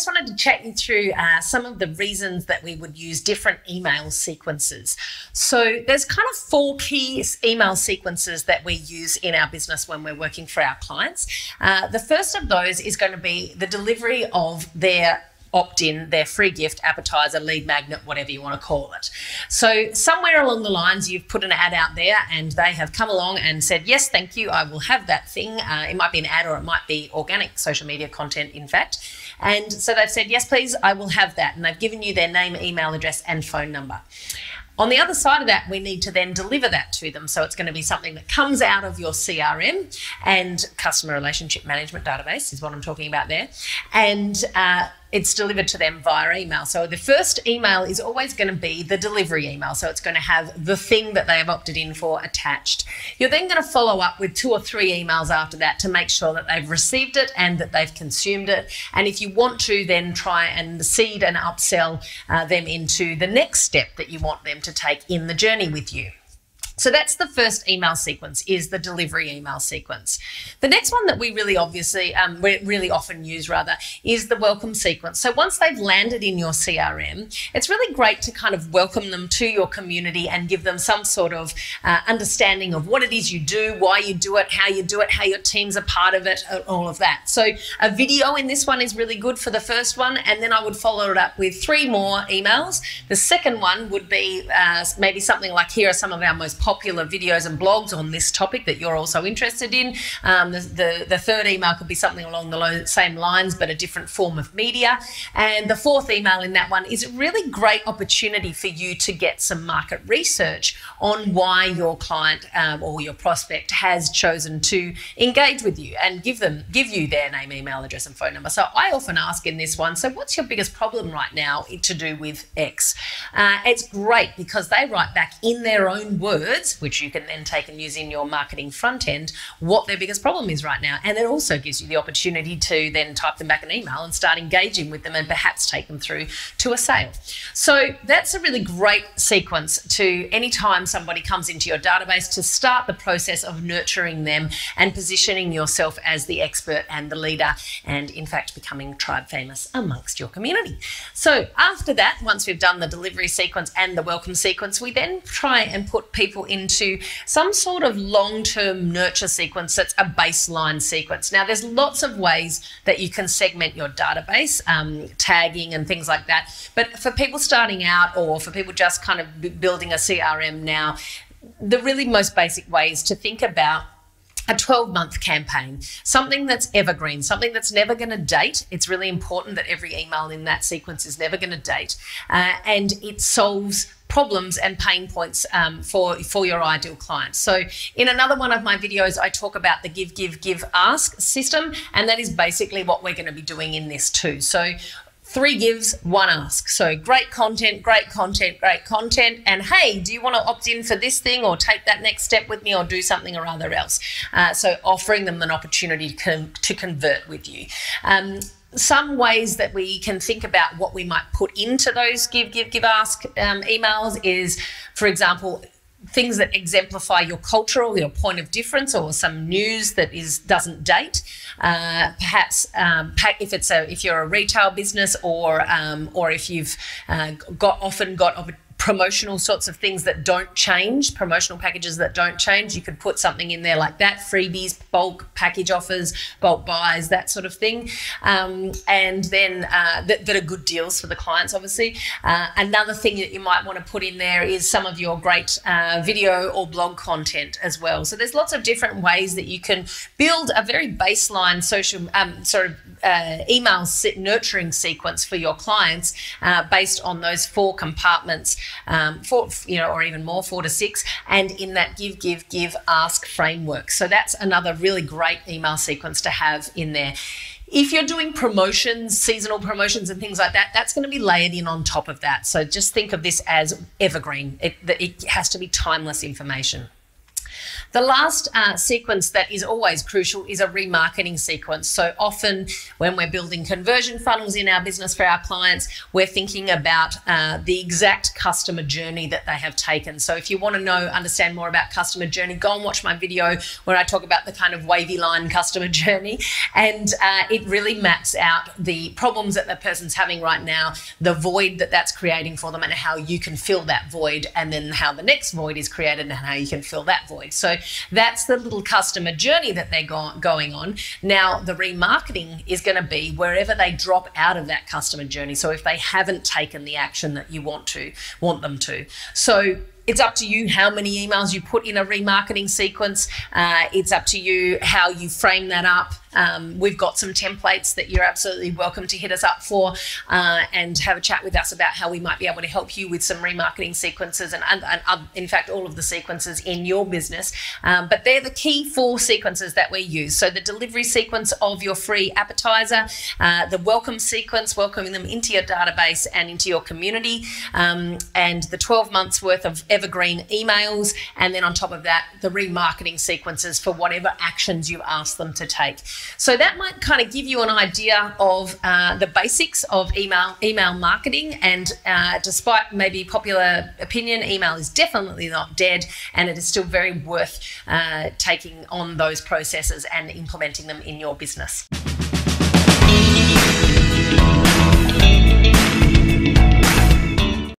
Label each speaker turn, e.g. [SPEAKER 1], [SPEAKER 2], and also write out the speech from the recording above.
[SPEAKER 1] just wanted to chat you through some of the reasons that we would use different email sequences. So there's kind of 4 key email sequences that we use in our business when we're working for our clients. The first of those is going to be the delivery of their opt-in, their free gift, appetizer, lead magnet, whatever you want to call it. So somewhere along the lines, you've put an ad out there and they have come along and said, yes, thank you, I will have that thing. It might be an ad or it might be organic social media content, in fact. And so they've said, yes, please, I will have that. And they've given you their name, email address and phone number. On the other side of that, we need to then deliver that to them. So it's going to be something that comes out of your CRM and customer relationship management database is what I'm talking about there. And it's delivered to them via email. So the first email is always going to be the delivery email. So it's going to have the thing that they have opted in for attached. You're then going to follow up with 2 or 3 emails after that to make sure that they've received it and that they've consumed it. And if you want to, then try and seed and upsell them into the next step that you want them to take in the journey with you. So that's the first email sequence, is the delivery email sequence. The next one that we really often use is the welcome sequence. So once they've landed in your CRM, it's really great to kind of welcome them to your community and give them some sort of understanding of what it is you do, why you do it, how your team's a part of it, all of that. So a video in this one is really good for the first one, and then I would follow it up with 3 more emails. The second one would be maybe something like, here are some of our most popular videos and blogs on this topic that you're also interested in. The third email could be something along the same lines, but a different form of media. And the fourth email in that one is a really great opportunity for you to get some market research on why your client or your prospect has chosen to engage with you, and give you their name, email address and phone number. So I often ask in this one, so what's your biggest problem right now to do with X? It's great because they write back in their own words, which you can then take and use in your marketing front end, what their biggest problem is right now. And it also gives you the opportunity to then type them back an email and start engaging with them and perhaps take them through to a sale. So that's a really great sequence to any time somebody comes into your database, to start the process of nurturing them and positioning yourself as the expert and the leader, and in fact becoming tribe famous amongst your community. So after that, once we've done the delivery sequence and the welcome sequence, we then try and put people into some sort of long-term nurture sequence that's a baseline sequence. Now, there's lots of ways that you can segment your database, tagging and things like that. But for people starting out, or for people just kind of building a CRM now, the really most basic way is to think about a 12-month campaign, something that's evergreen, something that's never going to date. It's really important that every email in that sequence is never going to date, and it solves problems and pain points for your ideal client. So in another one of my videos, I talk about the give, ask system, and that is basically what we're going to be doing in this too. So 3 gives, 1 ask. So great content, and hey, do you want to opt in for this thing or take that next step with me or do something or other else? So offering them an opportunity to convert with you. Some ways that we can think about what we might put into those give, ask emails is, for example, things that exemplify your culture or your point of difference, or some news that doesn't date. Perhaps if you're a retail business, or if you've often got promotional sorts of things that don't change, promotional packages that don't change, you could put something in there like that, freebies, bulk package offers, bulk buys, that sort of thing, and then that are good deals for the clients, obviously. Another thing that you might want to put in there is some of your great video or blog content as well. So there's lots of different ways that you can build a very baseline social email nurturing sequence for your clients based on those 4 compartments, or even more, 4 to 6, and in that give, ask framework. So that's another really great email sequence to have in there. If you're doing promotions, seasonal promotions and things like that, that's going to be layered in on top of that. So just think of this as evergreen. It has to be timeless information. The last sequence that is always crucial is a remarketing sequence. So often when we're building conversion funnels in our business for our clients, we're thinking about the exact customer journey that they have taken. So if you want to understand more about customer journey, go and watch my video where I talk about the kind of wavy line customer journey. And it really maps out the problems that the person's having right now, the void that that's creating for them, and how you can fill that void, and then how the next void is created and how you can fill that void. So that's the little customer journey that they're going on. Now, the remarketing is going to be wherever they drop out of that customer journey. So if they haven't taken the action that you want them to. So it's up to you how many emails you put in a remarketing sequence. It's up to you how you frame that up. We've got some templates that you're absolutely welcome to hit us up for and have a chat with us about how we might be able to help you with some remarketing sequences and in fact, all of the sequences in your business. But they're the key 4 sequences that we use. So the delivery sequence of your free appetizer, the welcome sequence, welcoming them into your database and into your community, and the 12 months worth of evergreen emails. And then on top of that, the remarketing sequences for whatever actions you ask them to take. So that might kind of give you an idea of the basics of email marketing. And despite maybe popular opinion, email is definitely not dead, and it is still very worth taking on those processes and implementing them in your business.